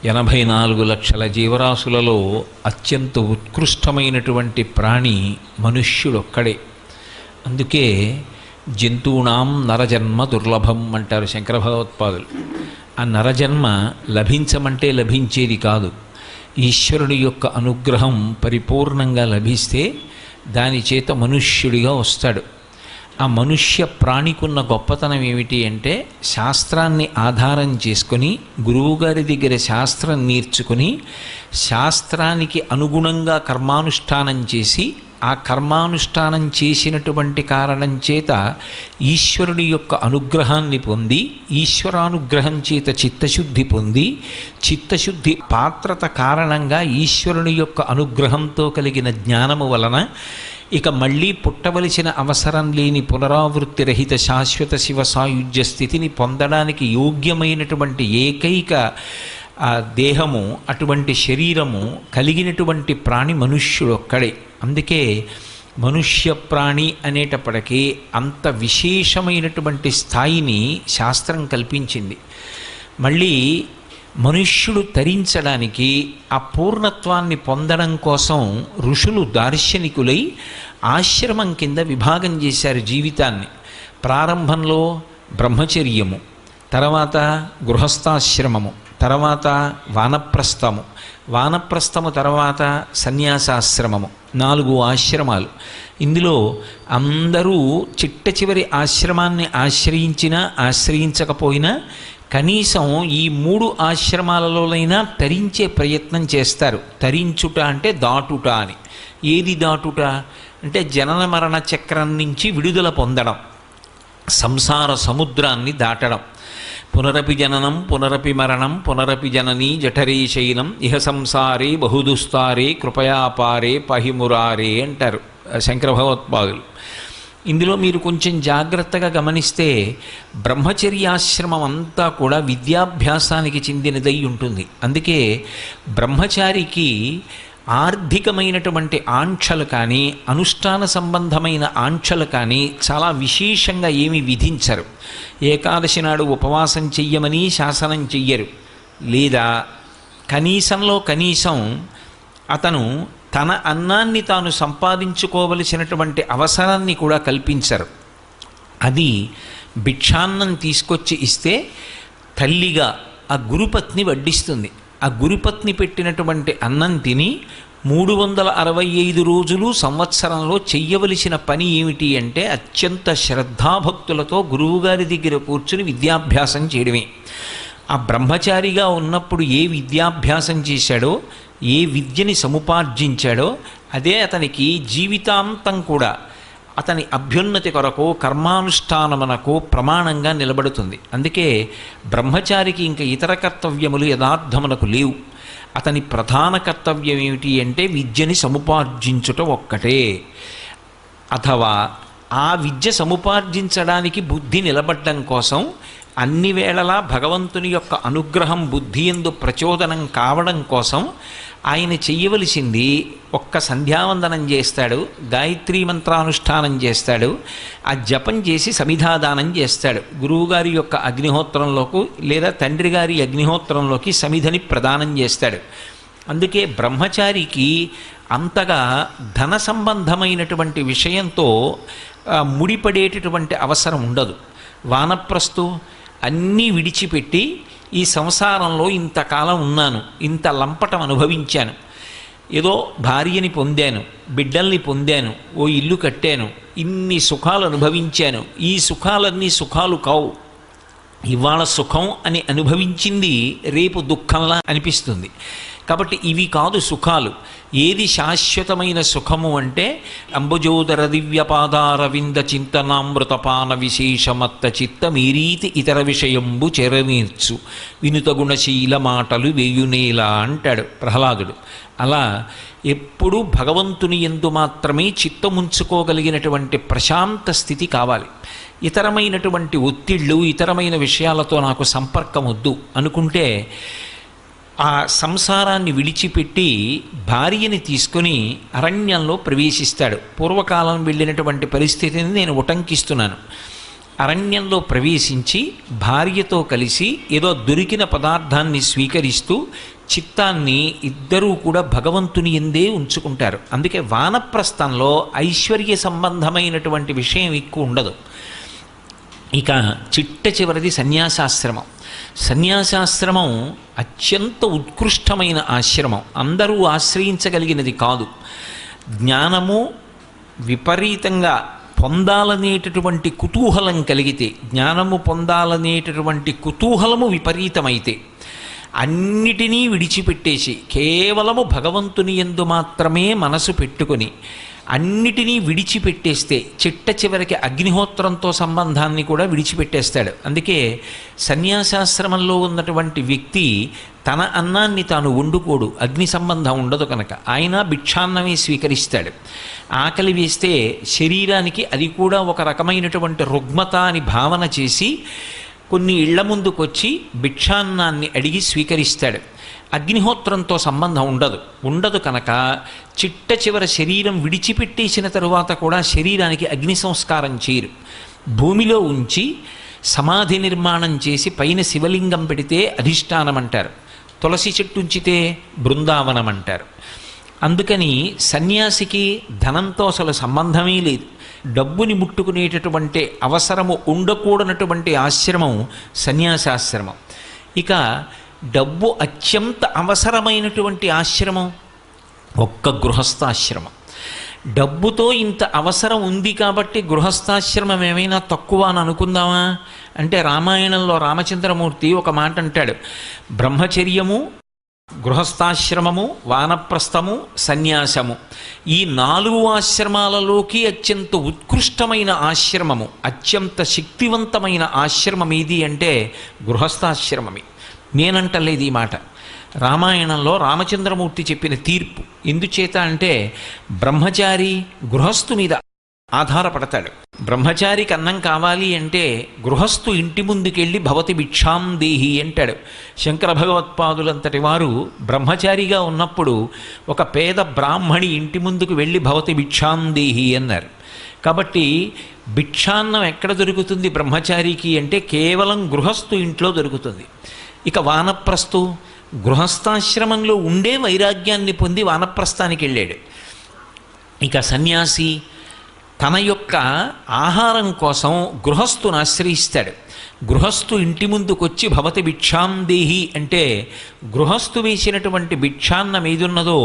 84 లక్షల జీవరాశులలో అత్యంత ఉత్కృష్టమైనటువంటి ప్రాణి మనుష్యుడొక్కడే. అందుకే జంతూనాం నరజన్మ దుర్లభం అంటారు శంకర భగవత్పాదులు. ఆ నరజన్మ లభించమంటే లభించేది కాదు. ఈశ్వరుడి యొక్క అనుగ్రహం పరిపూర్ణంగా లభిస్తే దాని చేత మనుష్యుడిగా వస్తాడు. ఆ మనుష్య ప్రాణికున్న గొప్పతనం ఏమిటి అంటే, శాస్త్రాన్ని ఆధారం చేసుకొని గురువుగారి దగ్గర శాస్త్రం నేర్చుకుని శాస్త్రానికి అనుగుణంగా కర్మానుష్ఠానం చేసి ఆ కర్మానుష్ఠానం చేసినటువంటి కారణం చేత ఈశ్వరుడి యొక్క అనుగ్రహాన్ని పొంది ఈశ్వరానుగ్రహం చేత చిత్తశుద్ధి పొంది చిత్తశుద్ధి పాత్రత కారణంగా ఈశ్వరుని యొక్క అనుగ్రహంతో కలిగిన జ్ఞానము వలన ఇక మళ్ళీ పుట్టవలసిన అవసరం లేని పునరావృత్తి రహిత శాశ్వత శివ సాయుధ్య స్థితిని పొందడానికి యోగ్యమైనటువంటి ఏకైక దేహము, అటువంటి శరీరము కలిగినటువంటి ప్రాణి మనుష్యుడొక్కడే. అందుకే మనుష్య ప్రాణి అనేటప్పటికీ అంత విశేషమైనటువంటి స్థాయిని శాస్త్రం కల్పించింది. మళ్ళీ మనుష్యుడు తరించడానికి ఆ పూర్ణత్వాన్ని పొందడం కోసం ఋషులు దార్శనికులై ఆశ్రమం కింద విభాగం చేశారు జీవితాన్ని. ప్రారంభంలో బ్రహ్మచర్యము, తర్వాత గృహస్థాశ్రమము, తర్వాత వానప్రస్థము, వానప్రస్థము తర్వాత సన్యాసాశ్రమము, 4 ఆశ్రమాలు. ఇందులో అందరూ చిట్ట చివరి ఆశ్రమాన్ని ఆశ్రయించినా ఆశ్రయించకపోయినా కనీసం ఈ 3 ఆశ్రమాలలోనైనా తరించే ప్రయత్నం చేస్తారు. తరించుట అంటే దాటుట అని. ఏది దాటుట అంటే జనన మరణ చక్రం నుంచి విడుదల పొందడం, సంసార సముద్రాన్ని దాటడం. పునరపి జననం పునరపి మరణం పునరపి జననీ జఠరే శయనం ఇహ సంసారే బహుదుస్తారే కృపయాపారే పహిమురారే అంటారు శంకర భగవత్పాదులు. ఇందులో మీరు కొంచెం జాగ్రత్తగా గమనిస్తే బ్రహ్మచర్యాశ్రమం అంతా కూడా విద్యాభ్యాసానికి చెందినదై ఉంటుంది. అందుకే బ్రహ్మచారికి ఆర్థికమైనటువంటి ఆంక్షలు కానీ అనుష్ఠాన సంబంధమైన ఆంక్షలు కానీ చాలా విశేషంగా ఏమి విధించరు. ఏకాదశి నాడు ఉపవాసం చెయ్యమని శాసనం చెయ్యరు. లేదా కనీసంలో కనీసం అతను తన అన్నాన్ని తాను సంపాదించుకోవలసినటువంటి అవసరాన్ని కూడా కల్పించరు. అది భిక్షాన్నం తీసుకొచ్చి ఇస్తే తల్లిగా ఆ గురుపత్ని వడ్డిస్తుంది. ఆ గురుపత్ని పెట్టినటువంటి అన్నం తిని 365 రోజులు సంవత్సరంలో చెయ్యవలసిన పని ఏమిటి అంటే అత్యంత శ్రద్ధాభక్తులతో గురువుగారి దగ్గర కూర్చుని విద్యాభ్యాసం చేయడమే. ఆ బ్రహ్మచారిగా ఉన్నప్పుడు ఏ విద్యాభ్యాసం చేశాడో, ఏ విద్యని సముపార్జించాడో అదే అతనికి జీవితాంతం కూడా అతని అభ్యున్నతి కొరకు కర్మానుష్ఠానమునకు ప్రమాణంగా నిలబడుతుంది. అందుకే బ్రహ్మచారికి ఇంకా ఇతర కర్తవ్యములు యథార్థమునకు లేవు. అతని ప్రధాన కర్తవ్యం ఏమిటి అంటే విద్యని సముపార్జించుట ఒక్కటే. అథవా ఆ విద్య సముపార్జించడానికి బుద్ధి నిలబడ్డం కోసం అన్ని వేళలా భగవంతుని యొక్క అనుగ్రహం బుద్ధి యందు ప్రచోదనం కావడం కోసం ఆయన చెయ్యవలసింది ఒక్క సంధ్యావందనం చేస్తాడు, గాయత్రీ మంత్రానుష్ఠానం చేస్తాడు, ఆ జపం చేసి సమిధాదానం చేస్తాడు. గురువుగారి యొక్క అగ్నిహోత్రంలోకి లేదా తండ్రి గారి అగ్నిహోత్రంలోకి సమిధని ప్రదానం చేస్తాడు. అందుకే బ్రహ్మచారికి అంతగా ధన సంబంధమైనటువంటి విషయంతో ముడిపడేటటువంటి అవసరం ఉండదు. వానప్రస్థు అన్నీ విడిచిపెట్టి ఈ సంసారంలో ఇంతకాలం ఉన్నాను, ఇంత లంపటం అనుభవించాను, ఏదో భార్యని పొందాను, బిడ్డల్ని పొందాను, ఓ ఇల్లు కట్టాను, ఇన్ని సుఖాలు అనుభవించాను, ఈ సుఖాలన్నీ సుఖాలు కావు. ఇవాళ సుఖం అని అనుభవించింది రేపు దుఃఖంలా అనిపిస్తుంది. కాబట్టి ఇవి కాదు సుఖాలు. ఏది శాశ్వతమైన సుఖము అంటే అంబుజోదర దివ్యపాదారవింద చింతనామృతపాన విశేషమత్త చిత్త మీరీతి ఇతర విషయంబు చెరనీర్చు వినుత గుణశీల మాటలు వేయునేలా అంటాడు ప్రహ్లాదుడు. అలా ఎప్పుడూ భగవంతుని యందు మాత్రమే చిత్తముంచుకోగలిగినటువంటి ప్రశాంత స్థితి కావాలి. ఇతరమైనటువంటి ఒత్తిళ్ళు, ఇతరమైన విషయాలతో నాకు సంపర్కం వద్దు అనుకుంటే ఆ సంసారాన్ని విడిచిపెట్టి భార్యని తీసుకొని అరణ్యంలో ప్రవేశిస్తాడు. పూర్వకాలం వెళ్ళినటువంటి పరిస్థితిని నేను ఉటంకిస్తున్నాను. అరణ్యంలో ప్రవేశించి భార్యతో కలిసి ఏదో దొరికిన పదార్థాన్ని స్వీకరిస్తూ చిత్తాన్ని ఇద్దరూ కూడా భగవంతుని ఎందే ఉంచుకుంటారు. అందుకే వానప్రస్థంలో ఐశ్వర్య సంబంధమైనటువంటి విషయం ఎక్కువ ఉండదు. ఇక చిట్ట చివరిది సన్యాసాశ్రమం. సన్యాసాశ్రమం అత్యంత ఉత్కృష్టమైన ఆశ్రమం, అందరూ ఆశ్రయించగలిగినది కాదు. జ్ఞానము విపరీతంగా పొందాలనేటటువంటి కుతూహలం కలిగితే, జ్ఞానము పొందాలనేటటువంటి కుతూహలము విపరీతమైతే అన్నిటినీ విడిచిపెట్టేసి కేవలము భగవంతుని యందు మాత్రమే మనసు పెట్టుకొని అన్నిటినీ విడిచిపెట్టేస్తే చిట్ట చివరికి అగ్నిహోత్రంతో సంబంధాన్ని కూడా విడిచిపెట్టేస్తాడు. అందుకే సన్యాసాశ్రమంలో ఉన్నటువంటి వ్యక్తి తన అన్నాన్ని తాను వండుకోడు, అగ్ని సంబంధం ఉండదు కనుక. ఆయన భిక్షాన్నమే స్వీకరిస్తాడు. ఆకలి వేస్తే శరీరానికి అది కూడా ఒక రకమైనటువంటి రుగ్మత అని భావన చేసి కొన్ని ఇళ్ల ముందుకొచ్చి భిక్షాన్నాన్ని అడిగి స్వీకరిస్తాడు. అగ్నిహోత్రంతో సంబంధం ఉండదు కనుక చిట్ట చివర శరీరం విడిచిపెట్టేసిన తరువాత కూడా శరీరానికి అగ్ని సంస్కారం చేయరు. భూమిలో ఉంచి సమాధి నిర్మాణం చేసి పైన శివలింగం పెడితే అధిష్టానం అంటారు, తులసి చెట్టు ఉంచితే బృందావనం అంటారు. అందుకని సన్యాసికి ధనంతో అసలు సంబంధమే లేదు. డబ్బుని ముట్టుకునేటటువంటి అవసరము ఉండకూడనటువంటి ఆశ్రమం సన్యాసాశ్రమం. ఇక డబ్బు అత్యంత అవసరమైనటువంటి ఆశ్రమం ఒక్క గృహస్థాశ్రమం. డబ్బుతో ఇంత అవసరం ఉంది కాబట్టి గృహస్థాశ్రమం ఏమైనా తక్కువ అని అనుకుందామా అంటే, రామాయణంలో రామచంద్రమూర్తి ఒక మాట అంటాడు, బ్రహ్మచర్యము, గృహస్థాశ్రమము, వానప్రస్థము, సన్యాసము, ఈ 4 ఆశ్రమాలలోకి అత్యంత ఉత్కృష్టమైన ఆశ్రమము, అత్యంత శక్తివంతమైన ఆశ్రమం ఏది అంటే గృహస్థాశ్రమమే. నేనంటలేదు ఈ మాట, రామాయణంలో రామచంద్రమూర్తి చెప్పిన తీర్పు. ఎందుచేత అంటే బ్రహ్మచారి గృహస్థు మీద ఆధారపడతాడు. బ్రహ్మచారికి అన్నం కావాలి అంటే గృహస్థు ఇంటి ముందుకెళ్ళి భవతి భిక్షాం దేహి అంటాడు. శంకర భగవత్పాదులంతటి వారు బ్రహ్మచారిగా ఉన్నప్పుడు ఒక పేద బ్రాహ్మణి ఇంటి ముందుకు వెళ్ళి భవతి భిక్షాం దేహి అన్నారు. కాబట్టి భిక్షాన్నం ఎక్కడ దొరుకుతుంది బ్రహ్మచారికి అంటే కేవలం గృహస్థు ఇంట్లో దొరుకుతుంది. ఇక వానప్రస్థు గృహస్థాశ్రమంలో ఉండే వైరాగ్యాన్ని పొంది వానప్రస్థానికి వెళ్ళాడు. ఇక సన్యాసి తన యొక్క ఆహారం కోసం గృహస్థును ఆశ్రయిస్తాడు. గృహస్థు ఇంటి ముందుకొచ్చి భవతి భిక్షాం దేహి అంటే గృహస్థు వేసినటువంటి భిక్షాన్నం ఏదున్నదో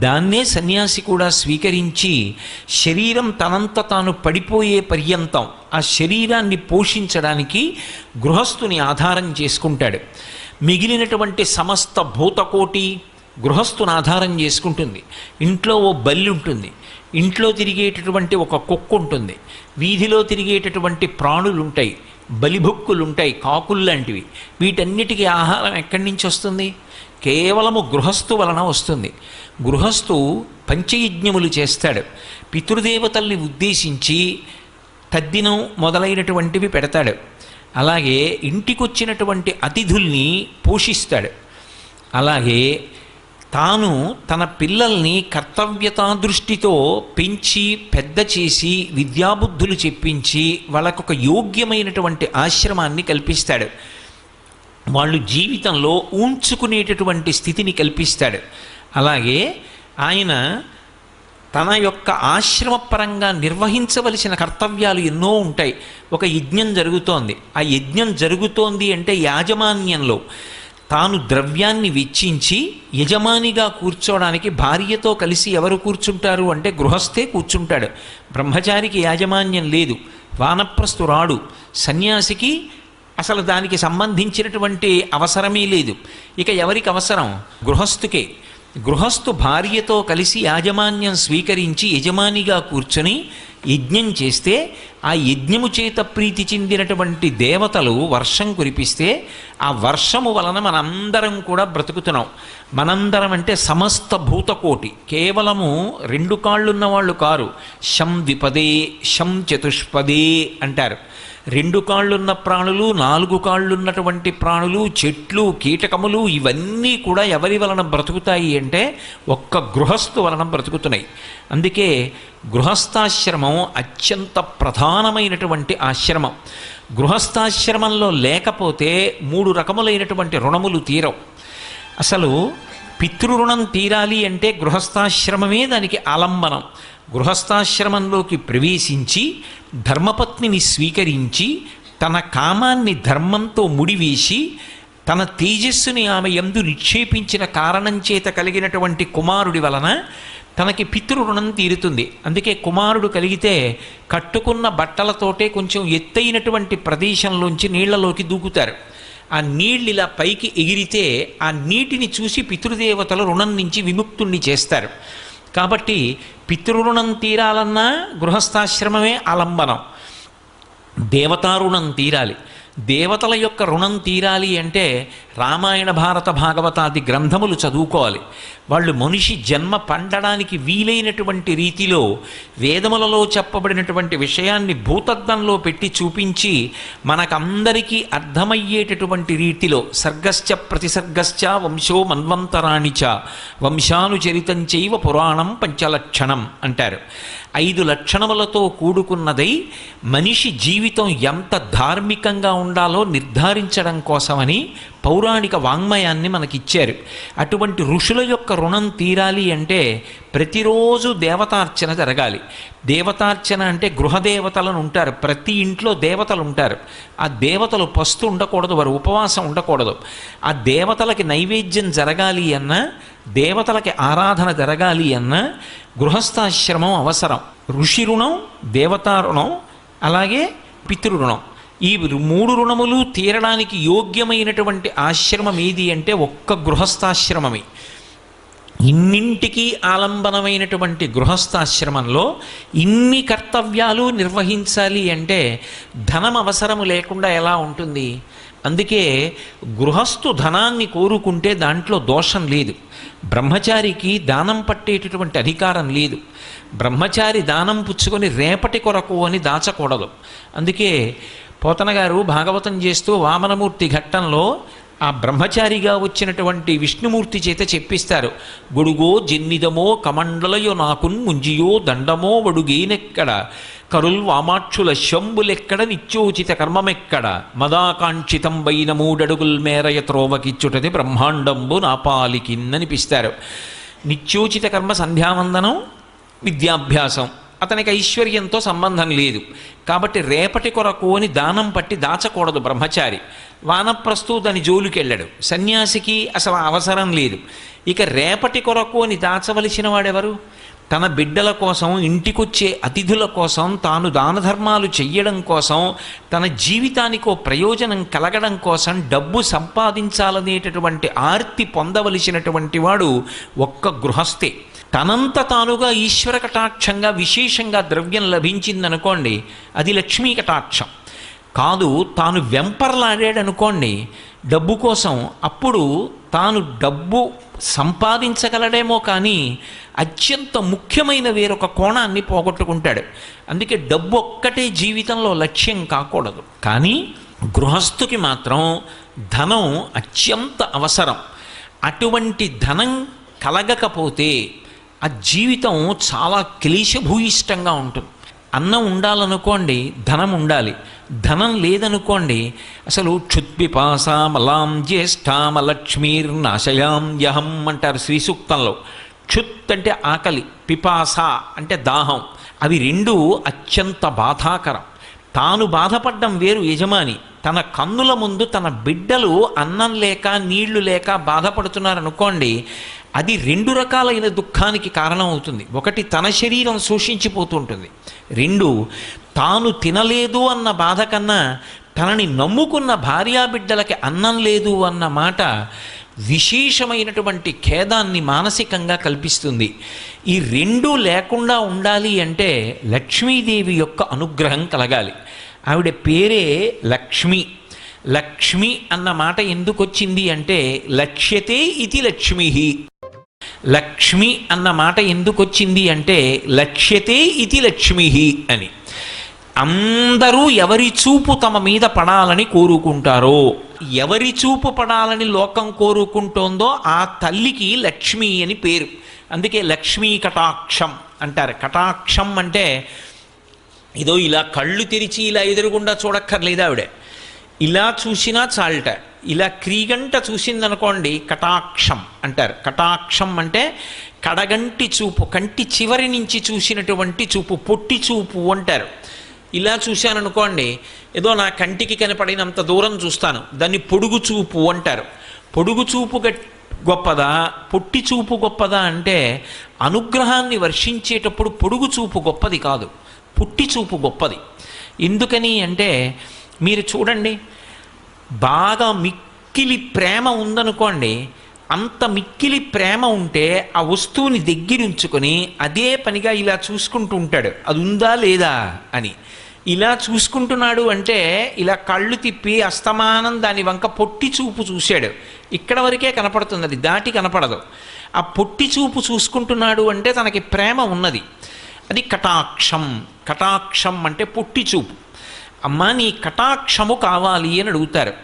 దాన్నే సన్యాసి కూడా స్వీకరించి శరీరం తనంత తాను పడిపోయే పర్యంతం ఆ శరీరాన్ని పోషించడానికి గృహస్థుని ఆధారం చేసుకుంటాడు. మిగిలినటువంటి సమస్త భూతకోటి గృహస్థుని ఆధారం చేసుకుంటుంది. ఇంట్లో ఓ బల్లి ఉంటుంది, ఇంట్లో తిరిగేటటువంటి ఒక కుక్క ఉంటుంది, వీధిలో తిరిగేటటువంటి ప్రాణులు ఉంటాయి, బలిభుక్కులు ఉంటాయి, కాకులు లాంటివి. వీటన్నిటికీ ఆహారం ఎక్కడి నుంచి వస్తుంది? కేవలము గృహస్థు వలన వస్తుంది. గృహస్థు పంచయజ్ఞములు చేస్తాడు. పితృదేవతల్ని ఉద్దేశించి తద్దినం మొదలైనటువంటివి పెడతాడు. అలాగే ఇంటికొచ్చినటువంటి అతిథుల్ని పోషిస్తాడు. అలాగే తాను తన పిల్లల్ని కర్తవ్యతా దృష్టితో పెంచి పెద్ద చేసి విద్యాబుద్ధులు చెప్పించి వాళ్ళకొక యోగ్యమైనటువంటి ఆశ్రమాన్ని కల్పిస్తాడు. వాళ్ళు జీవితంలో ఊంచుకునేటటువంటి స్థితిని కల్పిస్తాడు. అలాగే ఆయన తన యొక్క ఆశ్రమపరంగా నిర్వహించవలసిన కర్తవ్యాలు ఎన్నో ఉంటాయి. ఒక యజ్ఞం జరుగుతోంది, ఆ యజ్ఞం జరుగుతోంది అంటే యాజమాన్యంలో తాను ద్రవ్యాన్ని వెచ్చించి యజమానిగా కూర్చోవడానికి భార్యతో కలిసి ఎవరు కూర్చుంటారు అంటే గృహస్థే కూర్చుంటాడు. బ్రహ్మచారికి యాజమాన్యం లేదు, వానప్రస్థు రాడు, సన్యాసికి అసలు దానికి సంబంధించినటువంటి అవసరమే లేదు. ఇక ఎవరికి అవసరం? గృహస్థుకే. గృహస్థు భార్యతో కలిసి యాజమాన్యం స్వీకరించి యజమానిగా కూర్చొని యజ్ఞం చేస్తే ఆ యజ్ఞము చేత ప్రీతి చెందినటువంటి దేవతలు వర్షం కురిపిస్తే ఆ వర్షము వలన మనందరం కూడా బ్రతుకుతున్నాం. మనందరం అంటే సమస్త భూతకోటి, కేవలము 2 కాళ్ళున్న వాళ్ళు కారు. శం ద్విపదే శం చతుష్పదే అంటారు. 2 కాళ్ళున్న ప్రాణులు, 4 కాళ్ళున్నటువంటి ప్రాణులు, చెట్లు, కీటకములు ఇవన్నీ కూడా ఎవరి వలన బ్రతుకుతాయి అంటే ఒక్క గృహస్థు వలన బ్రతుకుతున్నాయి. అందుకే గృహస్థాశ్రమం అత్యంత ప్రధానమైనటువంటి ఆశ్రమం. గృహస్థాశ్రమంలో లేకపోతే 3 రకములైనటువంటి రుణములు తీరవు. అసలు పితృరుణం తీరాలి అంటే గృహస్థాశ్రమమే దానికి ఆలంబనం. గృహస్థాశ్రమంలోకి ప్రవేశించి ధర్మపత్నిని స్వీకరించి తన కామాన్ని ధర్మంతో ముడివేసి తన తేజస్సుని ఆమె యందు నిక్షేపించిన కారణం చేత కలిగినటువంటి కుమారుడి వలన తనకి పితృరుణం తీరుతుంది. అందుకే కుమారుడు కలిగితే కట్టుకున్న బట్టలతోటే కొంచెం ఎత్తైనటువంటి ప్రదేశంలోంచి నీళ్లలోకి దూకుతారు. ఆ నీళ్ళు ఇలా పైకి ఎగిరితే ఆ నీటిని చూసి పితృదేవతలు రుణం నుంచి విముక్తుణ్ణి చేస్తారు. కాబట్టి పితృరుణం తీరాలన్నా గృహస్థాశ్రమమే ఆలంబనం. దేవతారుణం తీరాలి. దేవతల యొక్క రుణం తీరాలి అంటే రామాయణ భారత భాగవతాది గ్రంథములు చదువుకోవాలి. వాళ్ళు మనిషి జన్మ పండడానికి వీలైనటువంటి రీతిలో వేదములలో చెప్పబడినటువంటి విషయాన్ని భూతద్దంలో పెట్టి చూపించి మనకందరికీ అర్థమయ్యేటటువంటి రీతిలో సర్గశ్చ ప్రతిసర్గశ్చ వంశో మన్వంతరాణిచ వంశానుచరితంచైవ పురాణం పంచలక్షణం అంటారు. 5 లక్షణములతో కూడుకున్నదై మనిషి జీవితం ఎంత ధార్మికంగా ఉండాలో నిర్ధారించడం కోసమని పౌరాణిక వాంగ్మయాన్ని మనకిచ్చారు. అటువంటి ఋషుల యొక్క రుణం తీరాలి అంటే ప్రతిరోజు దేవతార్చన జరగాలి. దేవతార్చన అంటే గృహదేవతలను ఉంటారు, ప్రతి ఇంట్లో దేవతలు ఉంటారు. ఆ దేవతలు పస్తు ఉండకూడదు, వారు ఉపవాసం ఉండకూడదు. ఆ దేవతలకి నైవేద్యం జరగాలి అన్నా, దేవతలకి ఆరాధన జరగాలి అన్నా గృహస్థాశ్రమం అవసరం. ఋషి రుణం, దేవతారుణం, అలాగే పితృరుణం. ఈ 3 రుణములు తీరడానికి యోగ్యమైనటువంటి ఆశ్రమం ఏది అంటే ఒక్క గృహస్థాశ్రమమే. ఇన్నింటికీ ఆలంబనమైనటువంటి గృహస్థాశ్రమంలో ఇన్ని కర్తవ్యాలు నిర్వహించాలి అంటే ధనం అవసరము లేకుండా ఎలా ఉంటుంది? అందుకే గృహస్థు ధనాన్ని కోరుకుంటే దాంట్లో దోషం లేదు. బ్రహ్మచారికి దానం పట్టేటటువంటి అధికారం లేదు. బ్రహ్మచారి దానం పుచ్చుకొని రేపటి కొరకు అని దాచకూడదు. అందుకే పోతన గారు భాగవతం చేస్తూ వామనమూర్తి ఘట్టంలో ఆ బ్రహ్మచారిగా వచ్చినటువంటి విష్ణుమూర్తి చేత చెప్పిస్తారు. గొడుగో జన్నిదమో కమండలయో నాకున్ ముంజియో దండమో వడుగేనెక్కడ కరుల్ వామాక్షుల శంబులెక్కడ నిత్యోచిత కర్మమెక్కడ మదాకాంక్షితం వైన 3 అడుగుల్ మేరయ త్రోవకిచ్చుటది బ్రహ్మాండంబు నాపాలికిన్ననిపిస్తారు. నిత్యోచిత కర్మ సంధ్యావందనం, విద్యాభ్యాసం. అతనికి ఐశ్వర్యంతో సంబంధం లేదు కాబట్టి రేపటి కొరకు అని దానం పట్టి దాచకూడదు బ్రహ్మచారి. వానప్రస్థు దాని జోలికెళ్ళాడు. సన్యాసికి అసలు అవసరం లేదు. ఇక రేపటి కొరకు అని దాచవలసిన వాడెవరు? తన బిడ్డల కోసం, ఇంటికొచ్చే అతిథుల కోసం, తాను దాన ధర్మాలు చెయ్యడం కోసం, తన జీవితానికో ప్రయోజనం కలగడం కోసం డబ్బు సంపాదించాలనేటటువంటి ఆర్తి పొందవలసినటువంటి వాడు ఒక్క గృహస్థే. తనంత తానుగా ఈశ్వర కటాక్షంగా విశేషంగా ద్రవ్యం లభించిందనుకోండి, అది లక్ష్మీ కటాక్షం కాదు. తాను వెంపర్లాడాడనుకోండి డబ్బు కోసం, అప్పుడు తాను డబ్బు సంపాదించగలడేమో కానీ అత్యంత ముఖ్యమైన వేరొక కోణాన్ని పోగొట్టుకుంటాడు. అందుకే డబ్బు ఒక్కటే జీవితంలో లక్ష్యం కాకూడదు. కానీ గృహస్థుకి మాత్రం ధనం అత్యంత అవసరం. అటువంటి ధనం కలగకపోతే ఆ జీవితం చాలా క్లేశభూయిష్టంగా ఉంటుంది. అన్నం ఉండాలనుకోండి, ధనం ఉండాలి. ధనం లేదనుకోండి, అసలు క్షుత్పిపాసామలాం జ్యేష్ఠామలక్ష్మీర్నాశయాం యహం అంటారు శ్రీ సూక్తంలో. క్షుత్ అంటే ఆకలి, పిపాస అంటే దాహం. అవి 2 అత్యంత బాధాకరం. తాను బాధపడ్డం వేరు, యజమాని తన కన్నుల ముందు తన బిడ్డలు అన్నం లేక నీళ్లు లేక బాధపడుతున్నారనుకోండి, అది 2 రకాలైన దుఃఖానికి కారణం అవుతుంది. ఒకటి, తన శరీరం శోషించిపోతుంటుంది. 2, తాను తినలేదు అన్న బాధ కన్నా తనని నమ్ముకున్న భార్యాబిడ్డలకి అన్నం లేదు అన్న మాట విశేషమైనటువంటి ఖేదాన్ని మానసికంగా కల్పిస్తుంది. ఈ 2 లేకుండా ఉండాలి అంటే లక్ష్మీదేవి యొక్క అనుగ్రహం కలగాలి. ఆవిడ పేరే లక్ష్మి. లక్ష్మి అన్న మాట ఎందుకు వచ్చింది అంటే లక్ష్యతే ఇది లక్ష్మి. లక్ష్మి అన్న మాట ఎందుకు వచ్చింది అంటే లక్ష్యతే ఇది లక్ష్మి అని. అందరూ ఎవరి చూపు తమ మీద పడాలని కోరుకుంటారో, ఎవరి చూపు పడాలని లోకం కోరుకుంటోందో ఆ తల్లికి లక్ష్మి అని పేరు. అందుకే లక్ష్మీ కటాక్షం అంటారు. కటాక్షం అంటే ఏదో ఇలా కళ్ళు తెరిచి ఇలా ఎదురుగుండా చూడక్కర్లేదు ఆవిడ, ఇలా చూసినా చాలట. ఇలా క్రీగంట చూసిందనుకోండి కటాక్షం అంటారు. కటాక్షం అంటే కడగంటి చూపు, కంటి చివరి నుంచి చూసినటువంటి చూపు, పొట్టి చూపు అంటారు. ఇలా చూశాననుకోండి, ఏదో నా కంటికి కనపడినంత దూరం చూస్తాను, దాన్ని పొడుగు చూపు అంటారు. పొడుగు చూపు గొప్పదా, పొట్టి చూపు గొప్పదా అంటే అనుగ్రహాన్ని వర్షించేటప్పుడు పొడుగు చూపు గొప్పది కాదు, పొట్టి చూపు గొప్పది. ఎందుకని అంటే మీరు చూడండి, బాగా మిక్కిలి ప్రేమ ఉందనుకోండి, అంత మిక్కిలి ప్రేమ ఉంటే ఆ వస్తువుని దగ్గరుంచుకొని అదే పనిగా ఇలా చూసుకుంటూ ఉంటాడు, అది ఉందా లేదా అని. ఇలా చూసుకుంటున్నాడు అంటే ఇలా కళ్ళు తిప్పి అస్తమానం దాని వంక పొట్టి చూపు చూశాడు, ఇక్కడ వరకే కనపడుతుంది, అది దాటి కనపడదు. ఆ పొట్టి చూపు చూసుకుంటున్నాడు అంటే తనకి ప్రేమ ఉన్నది, అది కటాక్షం. కటాక్షం అంటే పొట్టి చూపు. అమ్మ నీ కటాక్షము కావాలి అని అడుగుతారు.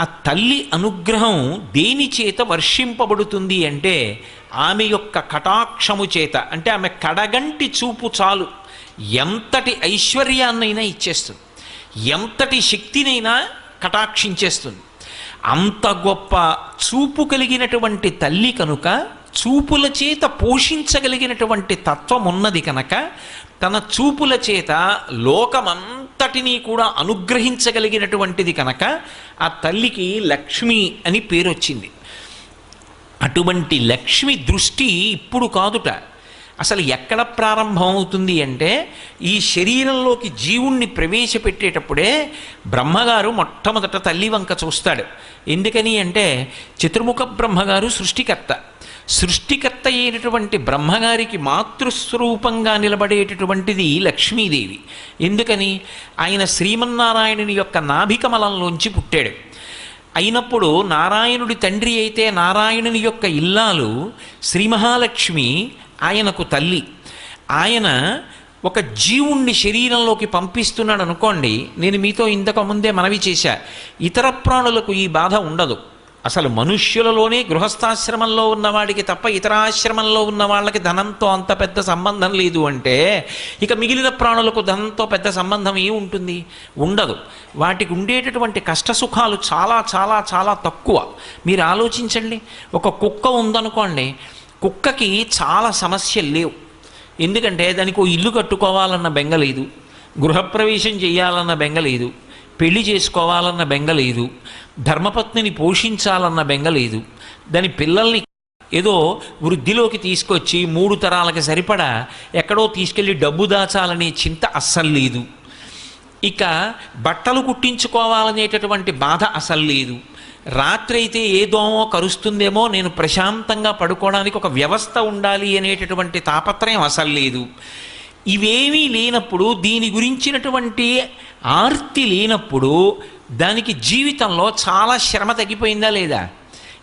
ఆ తల్లి అనుగ్రహం దేని చేత వర్షింపబడుతుంది అంటే ఆమె యొక్క కటాక్షము చేత. అంటే ఆమె కడగంటి చూపు చాలు ఎంతటి ఐశ్వర్యాన్నైనా ఇచ్చేస్తుంది, ఎంతటి శక్తినైనా కటాక్షించేస్తుంది. అంత గొప్ప చూపు కలిగినటువంటి తల్లి కనుక, చూపుల చేత పోషించగలిగినటువంటి తత్వం ఉన్నది కనుక, తన చూపుల చేత లోకమంతటినీ కూడా అనుగ్రహించగలిగినటువంటిది కనుక ఆ తల్లికి లక్ష్మి అని పేరు వచ్చింది. అటువంటి లక్ష్మి దృష్టి ఇప్పుడు కాదుట, అసలు ఎక్కడ ప్రారంభం అవుతుంది అంటే ఈ శరీరంలోకి జీవుణ్ణి ప్రవేశపెట్టేటప్పుడే బ్రహ్మగారు మొట్టమొదట తల్లి వంక చూస్తాడు. ఎందుకని అంటే చతుర్ముఖ బ్రహ్మగారు సృష్టికర్త. సృష్టికర్త అయినటువంటి బ్రహ్మగారికి మాతృస్వరూపంగా నిలబడేటటువంటిది లక్ష్మీదేవి. ఎందుకని ఆయన శ్రీమన్నారాయణుని యొక్క నాభికమలంలోంచి పుట్టాడు. అయినప్పుడు నారాయణుడి తండ్రి అయితే నారాయణుని యొక్క ఇల్లాలు శ్రీ మహాలక్ష్మి ఆయనకు తల్లి. ఆయన ఒక జీవుణ్ణి శరీరంలోకి పంపిస్తున్నాడు అనుకోండి, నేను మీతో ఇంతకు ముందే మనవి చేశా, ఇతర ప్రాణులకు ఈ బాధ ఉండదు. అసలు మనుష్యులలోనే గృహస్థాశ్రమంలో ఉన్నవాడికి తప్ప ఇతర ఆశ్రమంలో ఉన్న వాళ్ళకి ధనంతో అంత పెద్ద సంబంధం లేదు అంటే ఇక మిగిలిన ప్రాణులకు ధనంతో పెద్ద సంబంధం ఏముంటుంది? ఉండదు. వాటికి ఉండేటటువంటి కష్టసుఖాలు చాలా చాలా చాలా తక్కువ. మీరు ఆలోచించండి, ఒక కుక్క ఉందనుకోండి, కుక్కకి చాలా సమస్యలు లేవు. ఎందుకంటే దానికి ఓ ఇల్లు కట్టుకోవాలన్న బెంగ లేదు, గృహప్రవేశం చేయాలన్న బెంగ లేదు, పెళ్లి చేసుకోవాలన్న బెంగ లేదు, ధర్మపత్నిని పోషించాలన్న బెంగ లేదు, దాని పిల్లల్ని ఏదో వృద్ధిలోకి తీసుకొచ్చి 3 తరాలకు సరిపడా ఎక్కడో తీసుకెళ్ళి డబ్బు దాచాలనే చింత అస్సలు లేదు, ఇక బట్టలు కుట్టించుకోవాలనేటటువంటి బాధ అసలు లేదు, రాత్రి అయితే ఏ దోమో కరుస్తుందేమో నేను ప్రశాంతంగా పడుకోవడానికి ఒక వ్యవస్థ ఉండాలి అనేటటువంటి తాపత్రయం అసలు లేదు. ఇవేమీ లేనప్పుడు, దీని గురించినటువంటి ఆర్తి లేనప్పుడు దానికి జీవితంలో చాలా శ్రమ తగ్గిపోయిందా లేదా?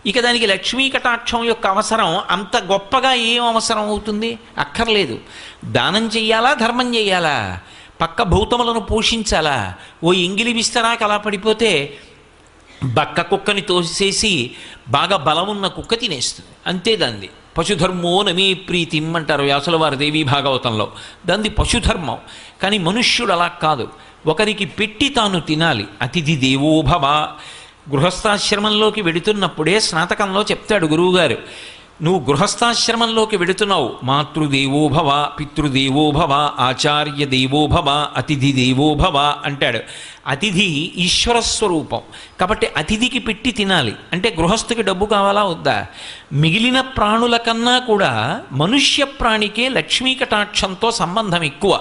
ఇక దానికి లక్ష్మీ కటాక్షం యొక్క అవసరం అంత గొప్పగా ఏం అవసరం అవుతుంది? అక్కర్లేదు. దానం చెయ్యాలా, ధర్మం చెయ్యాలా, పక్క భౌతములను పోషించాలా, ఓ ఎంగిలి విస్తరాకు అలా పడిపోతే బక్క కుక్కని తోసేసి బాగా బలమున్న కుక్క తినేస్తుంది, అంతే. దాన్ని పశుధర్మో నమే ప్రీతిం అంటారు వ్యాసుల వారు దేవీ భాగవతంలో. దాన్ని పశుధర్మం. కానీ మనుష్యుడు అలా కాదు, ఒకరికి పెట్టి తాను తినాలి. అతిథి దేవోభవ. గృహస్థాశ్రమంలోకి వెడుతున్నప్పుడే స్నాతకంలో చెప్తాడు గురువుగారు, నువ్వు గృహస్థాశ్రమంలోకి వెడుతున్నావు, మాతృదేవోభవ, పితృదేవోభవ, ఆచార్య దేవోభవ, అతిథి దేవోభవ అంటాడు. అతిథి ఈశ్వర స్వరూపం కాబట్టి అతిథికి పెట్టి తినాలి. అంటే గృహస్థుకి డబ్బు కావాలా వద్దా? మిగిలిన ప్రాణుల కన్నా కూడా మనుష్య ప్రాణికే లక్ష్మీ కటాక్షంతో సంబంధం ఎక్కువ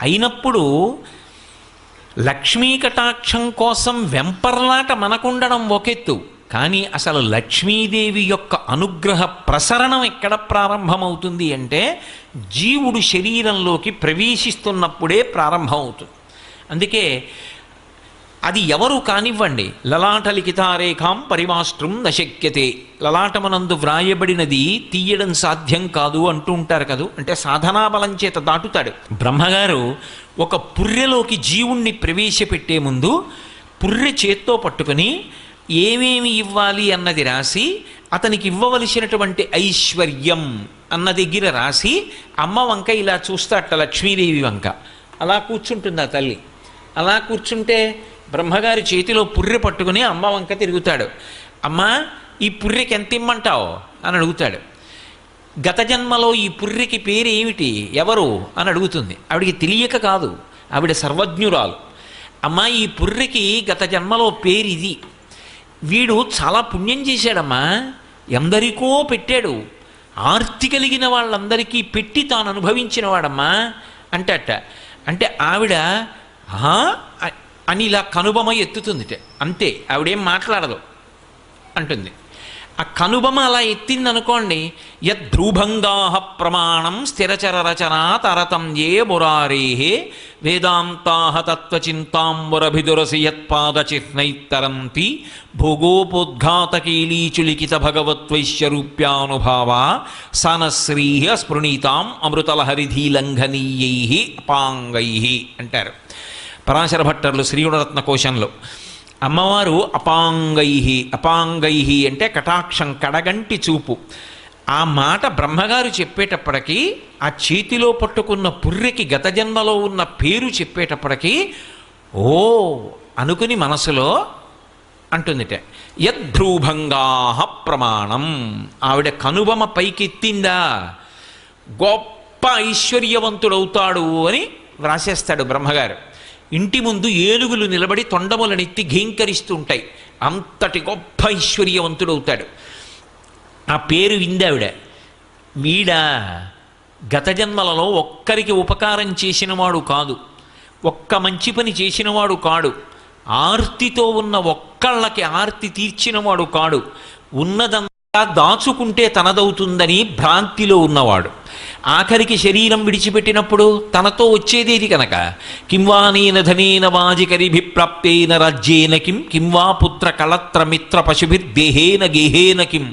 అయినప్పుడు లక్ష్మీ కటాక్షం కోసం వెంపర్లాట మనకుండడం ఒకెత్తు, కానీ అసలు లక్ష్మీదేవి యొక్క అనుగ్రహ ప్రసరణం ఎక్కడ ప్రారంభమవుతుంది అంటే జీవుడు శరీరంలోకి ప్రవేశిస్తున్నప్పుడే ప్రారంభమవుతుంది. అందుకే అది ఎవరు కానివ్వండి, లలాట లిఖితారేఖాం పరిమాష్ట్రం నశక్యతే, లలాటమనందు వ్రాయబడినది తీయడం సాధ్యం కాదు అంటూ ఉంటారు కదూ. అంటే సాధనా బలం చేత దాటుతాడు. బ్రహ్మగారు ఒక పుర్రెలోకి జీవుణ్ణి ప్రవేశపెట్టే ముందు పుర్రె చేత్తో పట్టుకుని ఏమేమి ఇవ్వాలి అన్నది రాసి, అతనికి ఇవ్వవలసినటువంటి ఐశ్వర్యం అన్న దగ్గర రాసి, అమ్మ వంక ఇలా చూస్తాట, లక్ష్మీదేవి వంక. అలా కూర్చుంటుంది ఆ తల్లి. అలా కూర్చుంటే బ్రహ్మగారి చేతిలో పుర్రె పట్టుకుని అమ్మ వంక తిరుగుతాడు. అమ్మ, ఈ పుర్రెకి ఎంత ఇమ్మంటావు అని అడుగుతాడు. గత జన్మలో ఈ పుర్రెకి పేరు ఏమిటి, ఎవరు అని అడుగుతుంది. ఆవిడికి తెలియక కాదు, ఆవిడ సర్వజ్ఞురాలు. అమ్మ, ఈ పుర్రెకి గత జన్మలో పేరు ఇది, వీడు చాలా పుణ్యం చేశాడమ్మా, ఎందరికో పెట్టాడు, ఆర్తి కలిగిన వాళ్ళందరికీ పెట్టి తాను అనుభవించిన వాడమ్మా అంటట. అంటే ఆవిడ అని ఇలా కనుబొమ ఎత్తుతుందిట, అంతే, ఆవిడేం మాట్లాడదు అంటుంది. ఆ కనుబొమ అలా ఎత్తిందనుకోండి, యద్ధ్రుభంగా ప్రమాణం స్థిరచర రచన తరతం ఏ మురారే వేదాంతాహ తత్వచింతాంబురభిదురసి యత్పాదచిహ్నైత్తరంతి భోగోపోద్ఘాతకీలీచులిఖిత భగవత్వైశ్యరూప్యానుభావ సనశ్రీ స్పృణీతాం అమృతలహరిధీలంఘనీయై అపాంగై అంటారు పరాశర భట్టర్లు శ్రీగుణరత్న కోశంలో. అమ్మవారు అపాంగై అంటే కటాక్షం, కడగంటి చూపు. ఆ మాట బ్రహ్మగారు చెప్పేటప్పటికీ, ఆ చేతిలో పట్టుకున్న పుర్రెకి గత జన్మలో ఉన్న పేరు చెప్పేటప్పటికీ ఓ అనుకుని మనసులో అంటుందిట, యద్ధ్రుభంగా ప్రమాణం. ఆవిడ కనుబొమ పైకెత్తిందా, గొప్ప ఐశ్వర్యవంతుడవుతాడు అని వ్రాసేస్తాడు బ్రహ్మగారు. ఇంటి ముందు ఏనుగులు నిలబడి తొండములనెత్తి ఘీంకరిస్తూ ఉంటాయి, అంతటి గొప్ప ఐశ్వర్యవంతుడవుతాడు. ఆ పేరు విందావిడ. వీడా గత జన్మలలో ఒక్కరికి ఉపకారం చేసినవాడు కాదు, ఒక్క మంచి పని చేసినవాడు కాడు, ఆర్తితో ఉన్న ఒక్కళ్ళకి ఆర్తి తీర్చినవాడు కాడు, ఉన్నదంతా దాచుకుంటే తనదవుతుందని భ్రాంతిలో ఉన్నవాడు. ఆఖరికి శరీరం విడిచిపెట్టినప్పుడు తనతో వచ్చేదేది కనుక, కింవానేన ధనేన వాజికరిభిప్రాప్తేన రాజ్యేన కింవా పుత్ర కళత్ర మిత్ర పశుభిర్దేహేన గేహేన కిం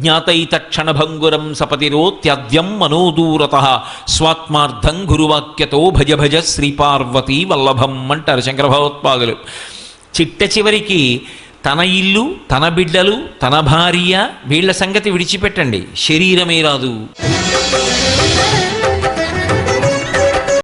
జ్ఞాతైతక్షణభంగురం సపతిరోత్యద్యం మనోదూరతః స్వాత్మార్థం గురువాక్యతో భజ భజ శ్రీపార్వతీ వల్లభం అంటారు శంకర భగవత్పాదులు. చిట్ట చివరికి తన ఇల్లు, తన బిడ్డలు, తన భార్య, వీళ్ల సంగతి విడిచిపెట్టండి, శరీరమే రాదు.